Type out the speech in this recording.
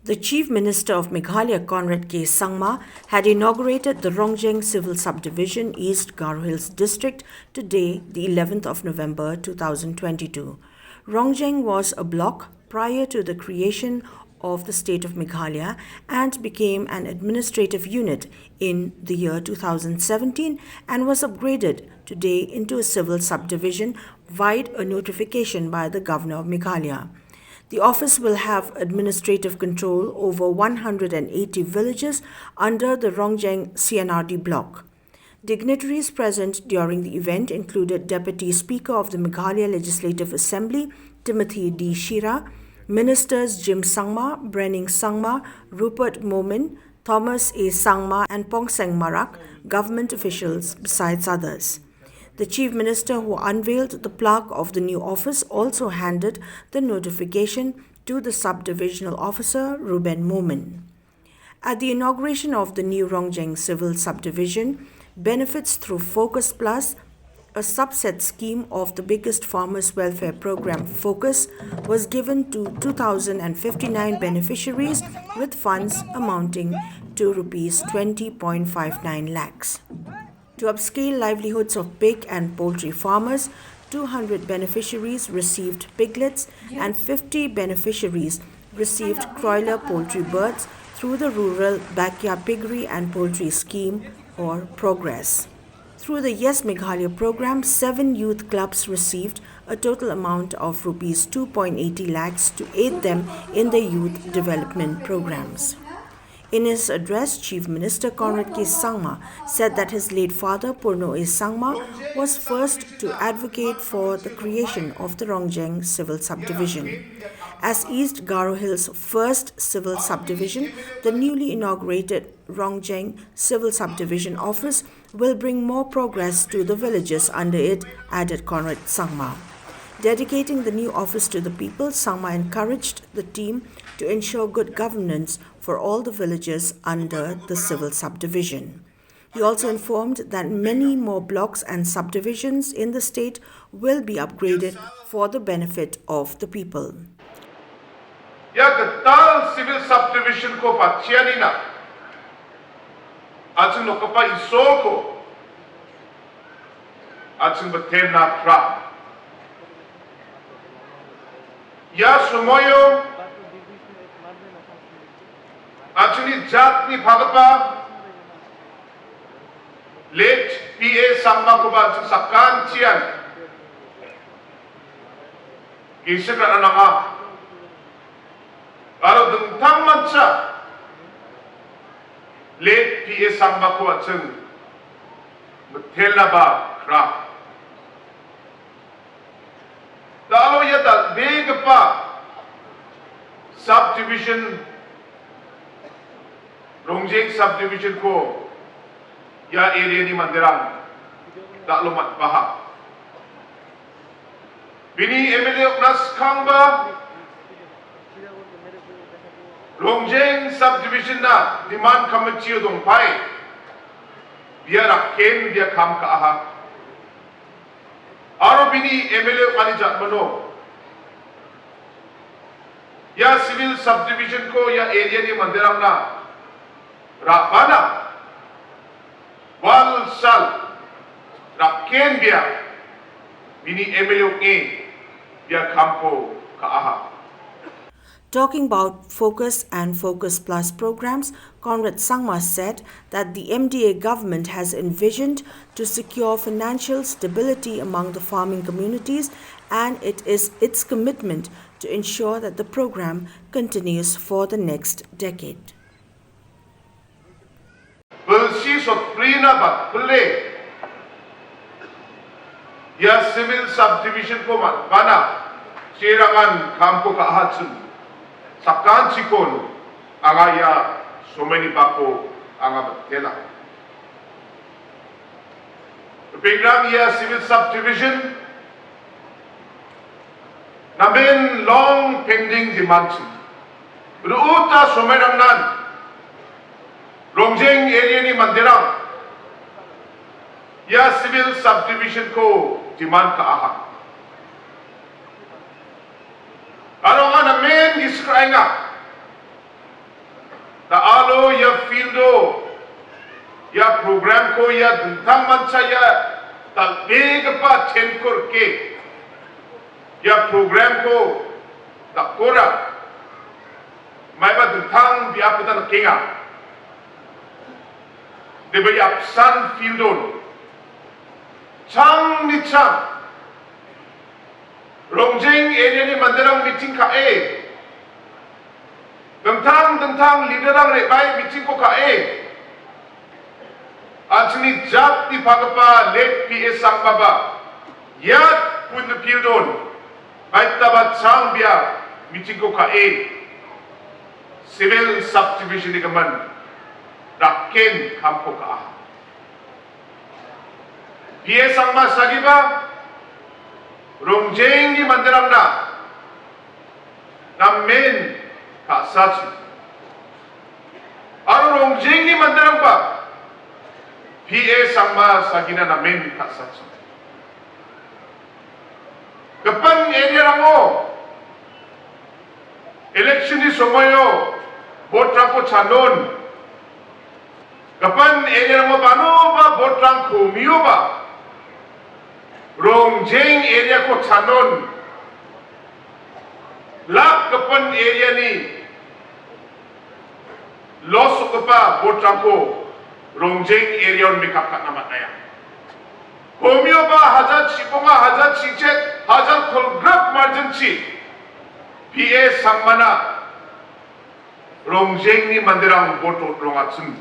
The Chief Minister of Meghalaya, Conrad K. Sangma, had inaugurated the Rongjeng Civil Subdivision, East Garo Hills District, today, the 11th of November 2022. Rongjeng was a block prior to the creation of the state of Meghalaya and became an administrative unit in the year 2017 and was upgraded today into a civil subdivision via a notification by the Governor of Meghalaya. The office will have administrative control over 180 villages under the Rongjeng CNRD block. Dignitaries present during the event included Deputy Speaker of the Meghalaya Legislative Assembly, Timothy D. Shira, Ministers Jim Sangma, Brenning Sangma, Rupert Momin, Thomas A. Sangma and Pongseng Marak, government officials besides others. The Chief Minister, who unveiled the plaque of the new office, also handed the notification to the Subdivisional Officer, Ruben Momin. At the inauguration of the new Rongjeng Civil Subdivision, benefits through Focus Plus, a subset scheme of the biggest farmers' welfare program Focus, was given to 2,059 beneficiaries with funds amounting to Rs 20.59 lakhs. To upscale livelihoods of pig and poultry farmers, 200 beneficiaries received piglets and 50 beneficiaries received broiler poultry birds through the Rural Backyard Piggery and Poultry Scheme, or Progress. Through the Yes Meghalaya program, 7 youth clubs received a total amount of Rs 2.80 lakhs to aid them in their youth development programs. In his address, Chief Minister Conrad K. Sangma said that his late father, Purno A. Sangma, was first to advocate for the creation of the Rongjeng Civil Subdivision. As East Garo Hills' first civil subdivision, the newly inaugurated Rongjeng Civil Subdivision Office will bring more progress to the villages under it, added Conrad Sangma. Dedicating the new office to the people, Sangma encouraged the team to ensure good governance for all the villages under the civil subdivision. He also informed that many more blocks and subdivisions in the state will be upgraded for the benefit of the people. Ya getal civil subdivision ko pachianina atsing lokapa isol ko atsing betel na pra ya sumoyo atsing jat ni bhagapa late PA Sangma ko ba atsing sakan chian kisra ananga Garo dengtang manca late PA Sangma ko atsing betel na ba kra Dalo ya da big pa subdivision Rongjeng subdivision ko ya area ni mandirang da lomat baha bini MLA Oknas Kangba Rongjeng subdivision na demand committee dong pai biar aken dia kam ka aha Aro bini MLA Kanijat Mano ya civil subdivision ko ya area ni mandirang na Rapana Wal Sal Raken dia bini MLA dia kampo ka aha Talking about Focus and Focus Plus programs, Conrad Sangma said that the MDA government has envisioned to secure financial stability among the farming communities, and it is its commitment to ensure that the program continues for the next decade. Ya civil subdivision ko man bana sirangan kampo ka ahatsun Sakan sikon angaya so many bako anga batela. Program ya civil subdivision namin long pending demand. Ruuta so many nan Rongjeng area ni mandirang ya civil subdivision ko demand ka aha. Ano nga namin iskray nga Ya program ko ya dentang manca ya talbegapa chenkur ke. Ya program ko takora. Mai ba dentang biaputan kenga. Deba yapsan fieldon. Chang ni chang. Rongjeng area ni mandirang meeting ka Dentang liderang rebai meeting ko ka Ajni jat di pagapa let PS sang baba. Yat pun pildon. Baik tabat sang bia meeting ko ka Civil subdivision ni gaman. Raken kampo ka PS sang mas lagi ba? Rongjeng ni mandirang na men ka sachi. Aro Rongjeng ni mandirang pa. PA sama sagina na men ka sachi. Kapan area rango election ni somoyo vote rangko chanon. Kapan area rango bano ba vote rangko miyo ba? Rongjeng area ko chanon. Lak kapan area ni loss kapa vote rangko Rongjeng area on makeup kat nama naya. Komio ba hazat siponga hazat sicet hazat kolgrab emergency. PA sangmana Rongjeng ni mandirang vote rongatsun.